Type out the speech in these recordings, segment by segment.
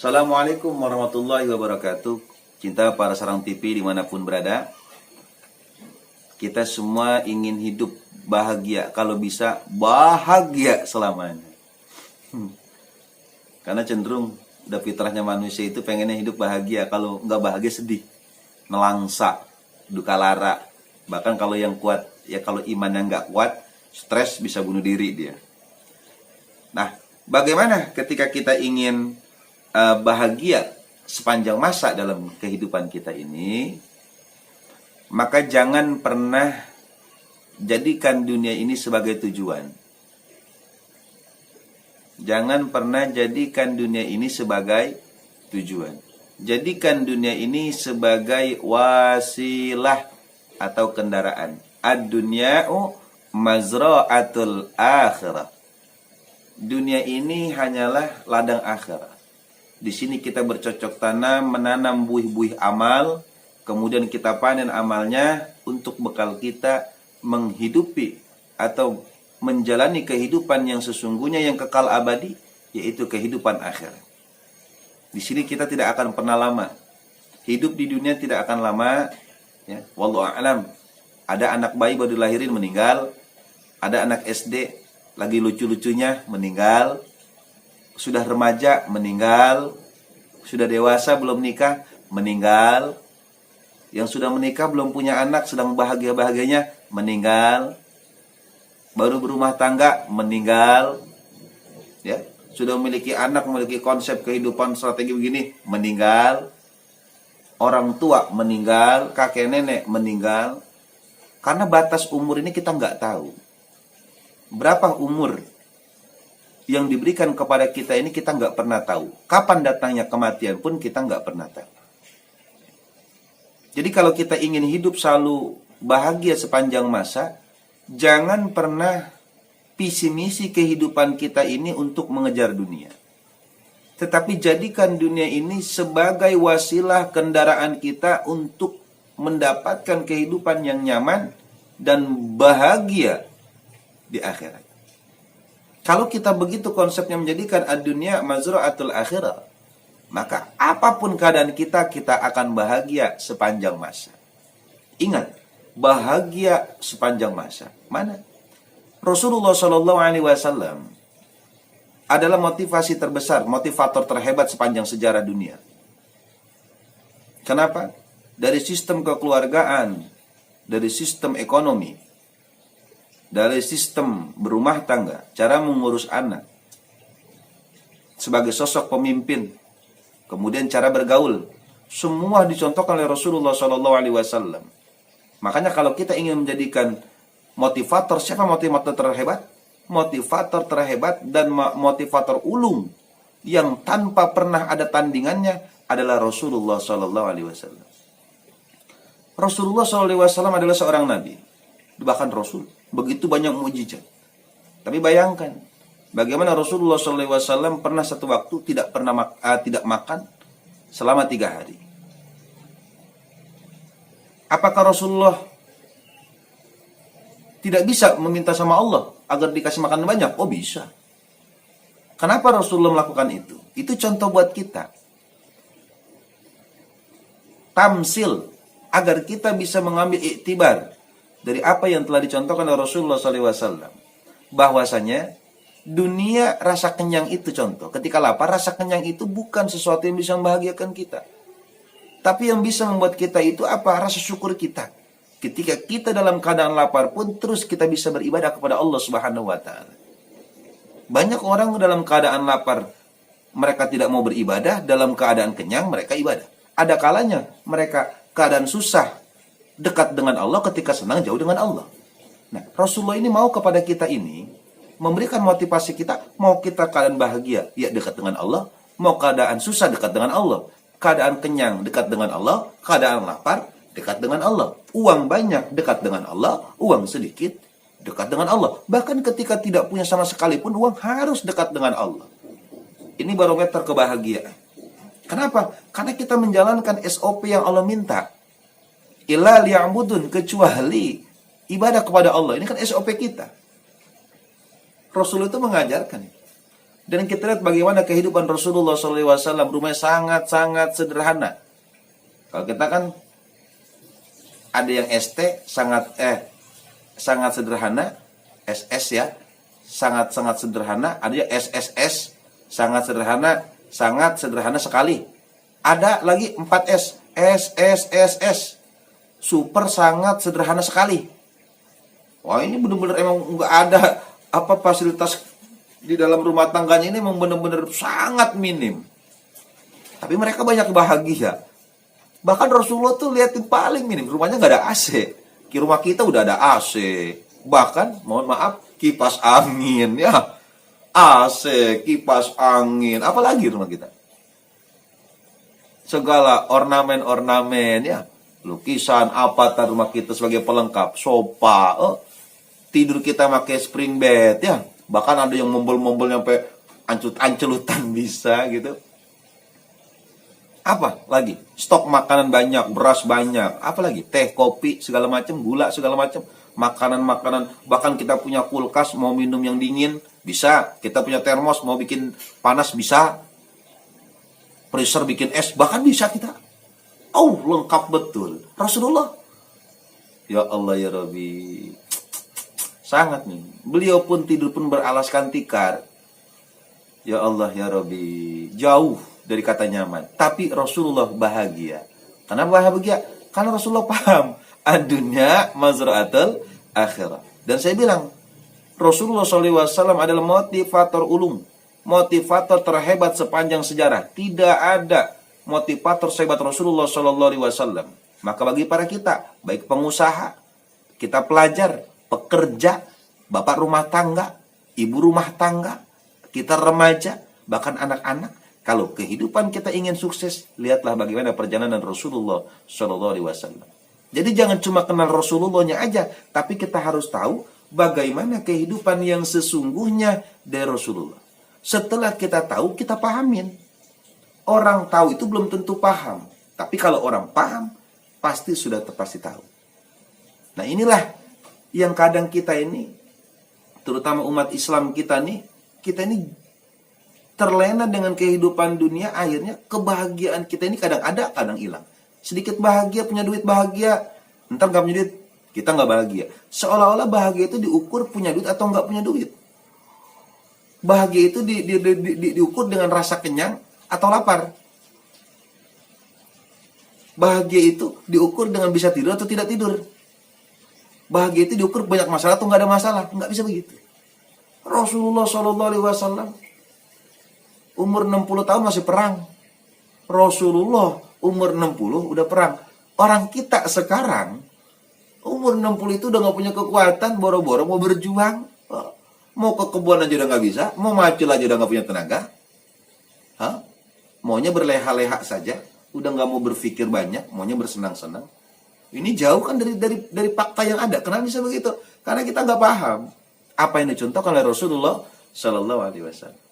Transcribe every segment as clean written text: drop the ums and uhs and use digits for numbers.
Assalamualaikum warahmatullahi wabarakatuh. Cinta para sarang TV dimanapun berada, kita semua ingin hidup bahagia. Kalau bisa bahagia selamanya. Karena cenderung udah fitrahnya manusia itu pengennya hidup bahagia. Kalau nggak bahagia sedih, nelangsa, duka lara. Bahkan kalau yang kuat, ya kalau imannya nggak kuat, stres bisa bunuh diri dia. Nah, bagaimana ketika kita ingin bahagia sepanjang masa dalam kehidupan kita ini? Maka jangan pernah jadikan dunia ini sebagai tujuan. Jangan pernah jadikan dunia ini sebagai tujuan. Jadikan dunia ini sebagai wasilah atau kendaraan. Ad-dunya'u mazra'atul akhirah. Dunia ini hanyalah ladang akhirat. Di sini kita bercocok tanam, menanam buih-buih amal, kemudian kita panen amalnya untuk bekal kita menghidupi atau menjalani kehidupan yang sesungguhnya yang kekal abadi, yaitu kehidupan akhirat. Di sini kita tidak akan pernah lama. Hidup di dunia tidak akan lama, ya. Wallahu a'lam. Ada anak bayi baru dilahirin meninggal, ada anak SD lagi lucu-lucunya meninggal, sudah remaja meninggal, sudah dewasa belum nikah meninggal, yang sudah menikah belum punya anak sedang bahagia-bahagianya meninggal, baru berumah tangga meninggal, ya, sudah memiliki anak, memiliki konsep kehidupan strategi begini meninggal, orang tua meninggal, kakek nenek meninggal. Karena batas umur ini kita nggak tahu berapa umur yang diberikan kepada kita ini, kita nggak pernah tahu. Kapan datangnya kematian pun kita nggak pernah tahu. Jadi kalau kita ingin hidup selalu bahagia sepanjang masa, jangan pernah visi misi kehidupan kita ini untuk mengejar dunia. Tetapi jadikan dunia ini sebagai wasilah kendaraan kita untuk mendapatkan kehidupan yang nyaman dan bahagia di akhirat. Kalau kita begitu konsepnya menjadikan ad-dunya mazra'atul akhirah, maka apapun keadaan kita, kita akan bahagia sepanjang masa. Ingat, bahagia sepanjang masa. Mana? Rasulullah SAW adalah motivasi terbesar, motivator terhebat sepanjang sejarah dunia. Kenapa? Dari sistem kekeluargaan, dari sistem ekonomi, dari sistem berumah tangga, cara mengurus anak, sebagai sosok pemimpin, kemudian cara bergaul, semua dicontohkan oleh Rasulullah SAW. Makanya kalau kita ingin menjadikan motivator, siapa motivator terhebat? Motivator terhebat dan motivator ulung yang tanpa pernah ada tandingannya adalah Rasulullah SAW. Rasulullah SAW adalah seorang nabi, bahkan Rasul. Begitu banyak mukjizat. Tapi bayangkan, bagaimana Rasulullah SAW pernah satu waktu tidak makan selama 3 hari. Apakah Rasulullah tidak bisa meminta sama Allah agar dikasih makan banyak? Oh bisa. Kenapa Rasulullah melakukan itu? Itu contoh buat kita. Tamsil, agar kita bisa mengambil iktibar dari apa yang telah dicontohkan oleh Rasulullah SAW. Bahwasanya dunia rasa kenyang itu contoh. Ketika lapar, rasa kenyang itu bukan sesuatu yang bisa membahagiakan kita. Tapi yang bisa membuat kita itu apa? Rasa syukur kita. Ketika kita dalam keadaan lapar pun terus kita bisa beribadah kepada Allah Subhanahu wa taala. Banyak orang dalam keadaan lapar mereka tidak mau beribadah, dalam keadaan kenyang mereka ibadah. Ada kalanya mereka keadaan susah dekat dengan Allah, ketika senang jauh dengan Allah. Nah, Rasulullah ini mau kepada kita ini memberikan motivasi kita, mau kita keadaan bahagia, ya dekat dengan Allah, mau keadaan susah dekat dengan Allah, keadaan kenyang dekat dengan Allah, keadaan lapar dekat dengan Allah, uang banyak dekat dengan Allah, uang sedikit dekat dengan Allah. Bahkan ketika tidak punya sama sekali pun uang harus dekat dengan Allah. Ini barometer kebahagiaan. Kenapa? Karena kita menjalankan SOP yang Allah minta. Illa liya'budun, kecuali ibadah kepada Allah. Ini kan SOP kita. Rasul itu mengajarkan. Dan kita lihat bagaimana kehidupan Rasulullah SAW, rumahnya sangat-sangat sederhana. Kalau kita kan ada yang ST sangat sederhana, SS ya, sangat-sangat sederhana, ada yang SSS sangat sederhana sekali. Ada lagi 4S, SSSS, super sangat sederhana sekali. Wah, ini benar-benar emang nggak ada apa fasilitas di dalam rumah tangganya, ini memang benar-benar sangat minim. Tapi mereka banyak bahagia. Bahkan Rasulullah tuh liatin paling minim, rumahnya nggak ada AC. Di rumah kita udah ada AC. Bahkan, mohon maaf, kipas angin ya. AC, kipas angin, apalagi rumah kita. Segala ornamen-ornamen ya. Lukisan apa rumah kita sebagai pelengkap, sofa, tidur kita pakai spring bed ya. Bahkan ada yang mombol-mombol sampai ancelut-ancelutan bisa gitu. Apa lagi? Stok makanan banyak, beras banyak, apa lagi? Teh, kopi, segala macam, gula, segala macam. Makanan-makanan, bahkan kita punya kulkas, mau minum yang dingin, bisa. Kita punya termos, mau bikin panas, bisa. Freezer bikin es, bahkan bisa kita. Oh, lengkap betul. Rasulullah. Ya Allah ya Rabbi. Sangat nih. Beliau pun tidur pun beralaskan tikar. Ya Allah ya Rabbi. Jauh dari kata nyaman. Tapi Rasulullah bahagia. Kenapa bahagia? Karena Rasulullah paham. Ad-dunya mazra'atul akhirah. Dan saya bilang, Rasulullah SAW adalah motivator ulung. Motivator terhebat sepanjang sejarah. Tidak ada motivator sehebat Rasulullah SAW. Maka bagi para kita, baik pengusaha, kita pelajar, pekerja, bapak rumah tangga, ibu rumah tangga, kita remaja, bahkan anak-anak, kalau kehidupan kita ingin sukses, lihatlah bagaimana perjalanan Rasulullah SAW. Jadi jangan cuma kenal Rasulullahnya aja, tapi kita harus tahu bagaimana kehidupan yang sesungguhnya dari Rasulullah. Setelah kita tahu, kita pahamin. Orang tahu itu belum tentu paham, tapi kalau orang paham, pasti sudah pasti tahu. Nah inilah yang kadang kita ini, terutama umat Islam kita ini terlena dengan kehidupan dunia, akhirnya kebahagiaan kita ini kadang ada, kadang hilang. Sedikit bahagia, punya duit bahagia, ntar gak punya duit, kita gak bahagia. Seolah-olah bahagia itu diukur punya duit atau gak punya duit. Bahagia itu diukur dengan rasa kenyang atau lapar. Bahagia itu diukur dengan bisa tidur atau tidak tidur. Bahagia itu diukur banyak masalah atau gak ada masalah. Gak bisa begitu. Rasulullah SAW umur 60 tahun masih perang. Rasulullah umur 60 udah perang. Orang kita sekarang umur 60 itu udah gak punya kekuatan, boro-boro mau berjuang. Mau ke kebun aja udah gak bisa, mau macul aja udah gak punya tenaga. Maunya berleha-leha saja, udah gak mau berpikir banyak, maunya bersenang-senang. Ini jauh kan dari fakta yang ada. Kenapa bisa begitu? Karena kita gak paham apa yang dicontohkan oleh Rasulullah Sallallahu Alaihi Wasallam.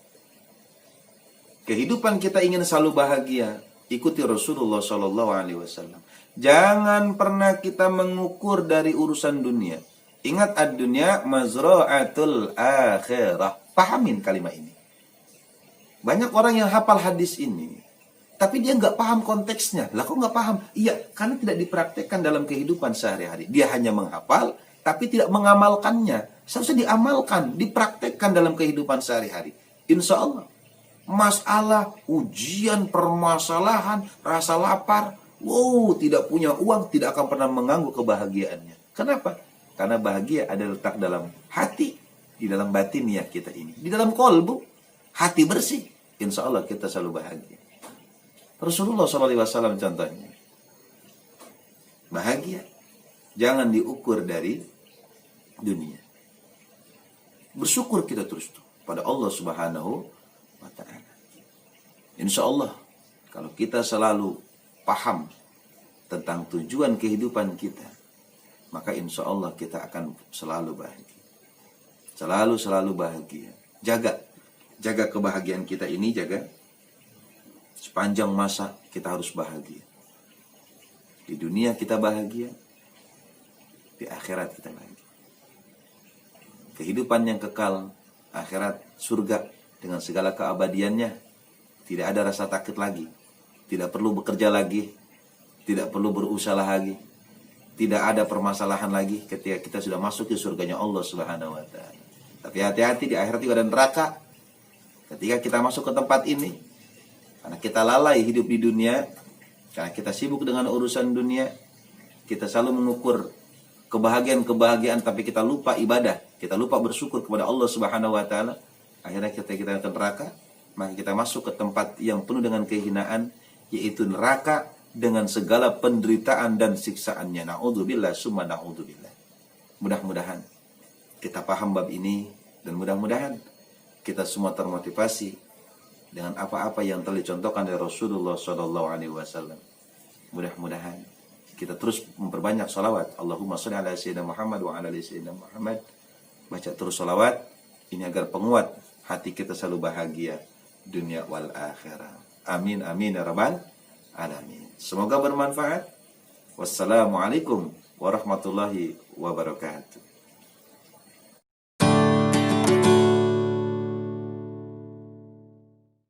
Kehidupan kita ingin selalu bahagia, ikuti Rasulullah Sallallahu Alaihi Wasallam. Jangan pernah kita mengukur dari urusan dunia. Ingat, ad-dunya mazra'atul akhirah. Pahamin kalimat ini. Banyak orang yang hafal hadis ini, tapi dia nggak paham konteksnya. Lah kok nggak paham? Iya, karena tidak dipraktekkan dalam kehidupan sehari-hari. Dia hanya menghafal, tapi tidak mengamalkannya. Seharusnya diamalkan, dipraktekkan dalam kehidupan sehari-hari. Insya Allah. Masalah, ujian, permasalahan, rasa lapar, tidak punya uang, tidak akan pernah mengganggu kebahagiaannya. Kenapa? Karena bahagia ada letak dalam hati, di dalam batiniah kita ini, di dalam kolbu, hati bersih. Insya Allah kita selalu bahagia. Rasulullah SAW contohnya. Bahagia jangan diukur dari dunia. Bersyukur kita terus pada Allah Subhanahu wa ta'ala. Insya Allah kalau kita selalu paham tentang tujuan kehidupan kita, maka insya Allah kita akan selalu bahagia. Selalu bahagia. Jaga kebahagiaan kita ini, jaga. Sepanjang masa kita harus bahagia. Di dunia kita bahagia, di akhirat kita bahagia. Kehidupan yang kekal, akhirat, surga, dengan segala keabadiannya. Tidak ada rasa takut lagi, tidak perlu bekerja lagi, tidak perlu berusaha lagi, tidak ada permasalahan lagi ketika kita sudah masuk ke surganya Allah Subhanahu wa taala. Tapi hati-hati, di akhirat juga ada neraka. Ketika kita masuk ke tempat ini, karena kita lalai hidup di dunia, karena kita sibuk dengan urusan dunia, kita selalu mengukur kebahagiaan-kebahagiaan, tapi kita lupa ibadah, kita lupa bersyukur kepada Allah Subhanahu wa taala. Akhirnya kita ke neraka, maka kita masuk ke tempat yang penuh dengan kehinaan, yaitu neraka dengan segala penderitaan dan siksaannya. Na'udzubillah summa na'udzubillah. Mudah-mudahan kita paham bab ini, dan mudah-mudahan kita semua termotivasi dengan apa-apa yang telah dicontohkan dari Rasulullah SAW. Mudah-mudahan kita terus memperbanyak salawat. Allahumma sholli ala sayyidina Muhammad wa ala ali sayyidina Muhammad. Baca terus salawat ini agar penguat hati kita selalu bahagia dunia wal akhirah. Amin amin ya rabbal alamin. Semoga bermanfaat. Wassalamualaikum warahmatullahi wabarakatuh.